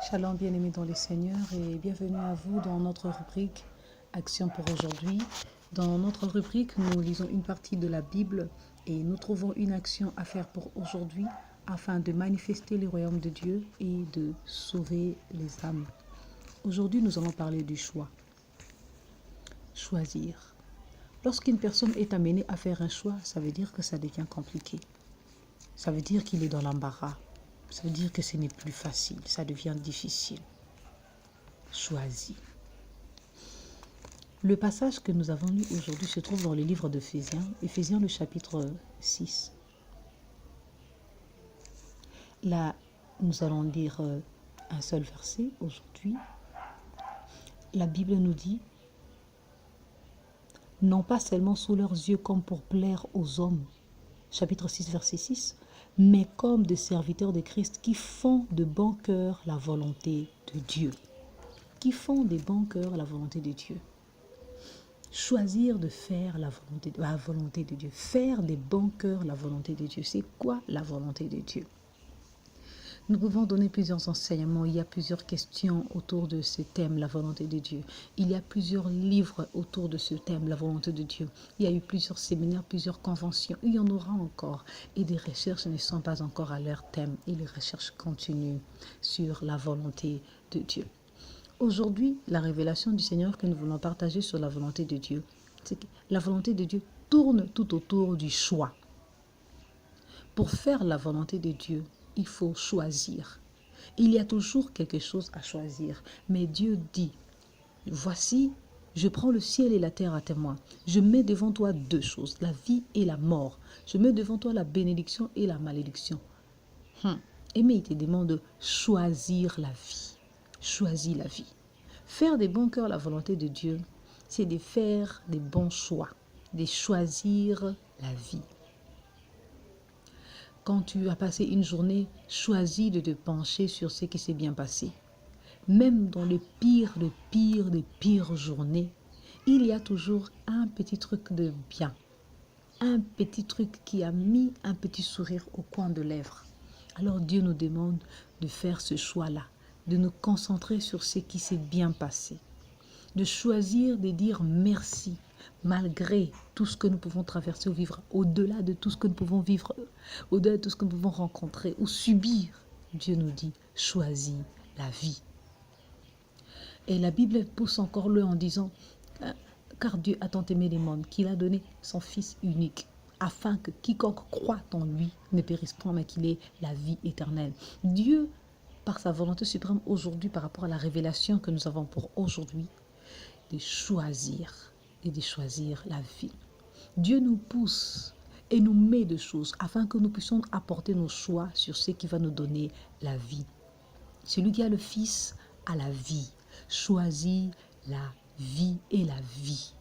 Shalom bien-aimés dans les Seigneurs et bienvenue à vous dans notre rubrique Action pour aujourd'hui. Dans notre rubrique, nous lisons une partie de la Bible et nous trouvons une action à faire pour aujourd'hui afin de manifester le royaume de Dieu et de sauver les âmes. Aujourd'hui, nous allons parler du choix. Choisir. Lorsqu'une personne est amenée à faire un choix, ça veut dire que ça devient compliqué. Ça veut dire qu'il est dans l'embarras. Ça veut dire que ce n'est plus facile, ça devient difficile. Choisis. Le passage que nous avons lu aujourd'hui se trouve dans le livre d'Éphésiens, Éphésiens le chapitre 6. Là, nous allons lire un seul verset aujourd'hui. La Bible nous dit, non pas seulement sous leurs yeux comme pour plaire aux hommes, chapitre 6, verset 6, mais comme des serviteurs de Christ qui font de bon cœur la volonté de Dieu. Qui font de bon cœur la volonté de Dieu. Choisir de faire la volonté de Dieu. Faire de bon cœur la volonté de Dieu. C'est quoi la volonté de Dieu? Nous pouvons donner plusieurs enseignements. Il y a plusieurs questions autour de ce thème, la volonté de Dieu. Il y a plusieurs livres autour de ce thème, la volonté de Dieu. Il y a eu plusieurs séminaires, plusieurs conventions. Il y en aura encore. Et des recherches ne sont pas encore à leur thème. Et les recherches continuent sur la volonté de Dieu. Aujourd'hui, la révélation du Seigneur que nous voulons partager sur la volonté de Dieu, c'est que la volonté de Dieu tourne tout autour du choix. Pour faire la volonté de Dieu, il faut choisir. Il y a toujours quelque chose à choisir. Mais Dieu dit, voici, je prends le ciel et la terre à témoin. Je mets devant toi deux choses, la vie et la mort. Je mets devant toi la bénédiction et la malédiction. Et mais il te demande de choisir la vie. Choisis la vie. Faire des bons cœurs la volonté de Dieu, c'est de faire des bons choix, de choisir la vie. Quand tu as passé une journée, choisis de te pencher sur ce qui s'est bien passé. Même dans les pires journées, il y a toujours un petit truc de bien. Un petit truc qui a mis un petit sourire au coin de lèvres. Alors Dieu nous demande de faire ce choix-là, de nous concentrer sur ce qui s'est bien passé, de choisir de dire merci, malgré tout ce que nous pouvons traverser ou vivre, au-delà de tout ce que nous pouvons vivre, au-delà de tout ce que nous pouvons rencontrer ou subir. Dieu nous dit, choisis la vie. Et la Bible pousse encore le en disant, car Dieu a tant aimé les mondes qu'il a donné son Fils unique, afin que quiconque croit en lui ne périsse point, mais qu'il ait la vie éternelle. Dieu, par sa volonté suprême aujourd'hui, par rapport à la révélation que nous avons pour aujourd'hui, de choisir et de choisir la vie. Dieu nous pousse et nous met de choses afin que nous puissions apporter nos choix sur ce qui va nous donner la vie. Celui qui a le Fils a la vie. Choisis la vie et la vie.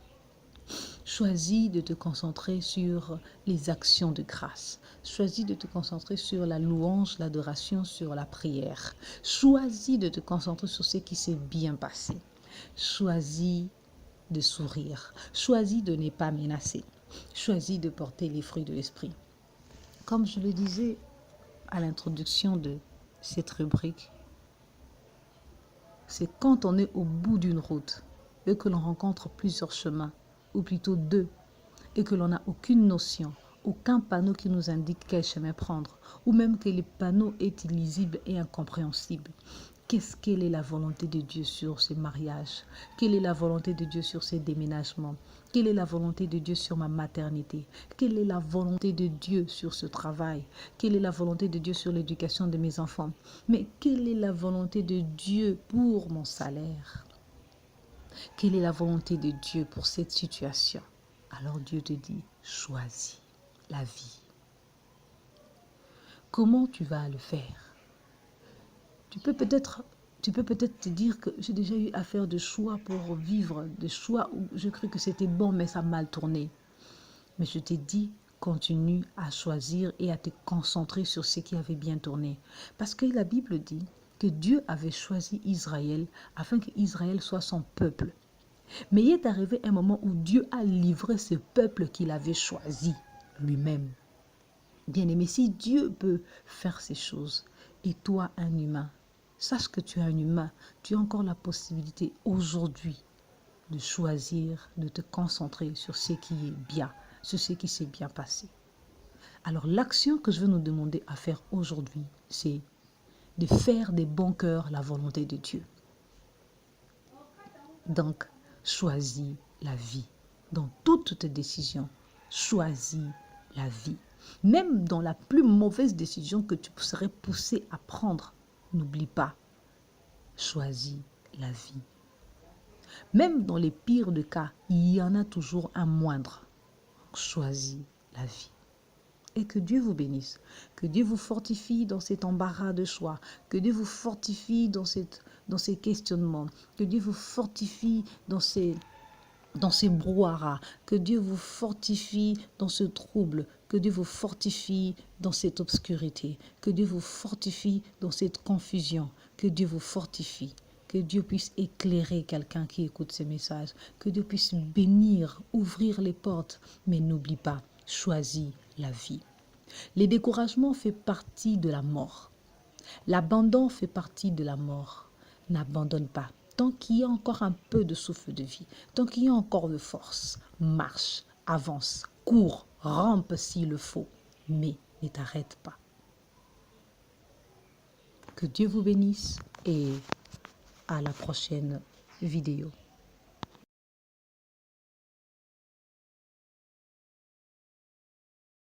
Choisis de te concentrer sur les actions de grâce. Choisis de te concentrer sur la louange, l'adoration, sur la prière. Choisis de te concentrer sur ce qui s'est bien passé. Choisis de sourire. Choisis de ne pas menacer. Choisis de porter les fruits de l'esprit. Comme je le disais à l'introduction de cette rubrique, c'est quand on est au bout d'une route et que l'on rencontre plusieurs chemins, ou plutôt deux, et que l'on n'a aucune notion, aucun panneau qui nous indique quel chemin prendre, ou même que le panneau est illisible et incompréhensible. Quelle est la volonté de Dieu sur ces mariages? Quelle est la volonté de Dieu sur ces déménagements? Quelle est la volonté de Dieu sur ma maternité? Quelle est la volonté de Dieu sur ce travail? Quelle est la volonté de Dieu sur l'éducation de mes enfants? Mais quelle est la volonté de Dieu pour mon salaire? Quelle est la volonté de Dieu pour cette situation? Alors Dieu te dit, choisis la vie. Comment tu vas le faire? Tu peux peut-être te dire que j'ai déjà eu à faire de choix pour vivre, des choix où je cru que c'était bon, mais ça a mal tourné. Mais je t'ai dit, continue à choisir et à te concentrer sur ce qui avait bien tourné. Parce que la Bible dit que Dieu avait choisi Israël afin qu'Israël soit son peuple. Mais il est arrivé un moment où Dieu a livré ce peuple qu'il avait choisi lui-même. Bien-aimé, si Dieu peut faire ces choses, et toi, un humain, Sache que tu es un humain. Tu as encore la possibilité aujourd'hui de choisir, de te concentrer sur ce qui est bien, sur ce qui s'est bien passé. Alors l'action que je veux nous demander à faire aujourd'hui, c'est de faire des bons cœurs la volonté de Dieu. Donc, choisis la vie. Dans toutes tes décisions, choisis la vie. Même dans la plus mauvaise décision que tu serais poussé à prendre, n'oublie pas, choisis la vie. Même dans les pires des cas, il y en a toujours un moindre. Choisis la vie. Et que Dieu vous bénisse, que Dieu vous fortifie dans cet embarras de choix, que Dieu vous fortifie dans ces questionnements, que Dieu vous fortifie dans ces brouhahas, que Dieu vous fortifie dans ce trouble, que Dieu vous fortifie dans cette obscurité, que Dieu vous fortifie dans cette confusion, que Dieu vous fortifie. Que Dieu puisse éclairer quelqu'un qui écoute ces messages, que Dieu puisse bénir, ouvrir les portes, mais n'oublie pas, choisis la vie. Les découragements font partie de la mort. L'abandon fait partie de la mort. N'abandonne pas. Tant qu'il y a encore un peu de souffle de vie, tant qu'il y a encore de force, marche, avance, cours, rampe s'il le faut, mais ne t'arrête pas. Que Dieu vous bénisse et à la prochaine vidéo.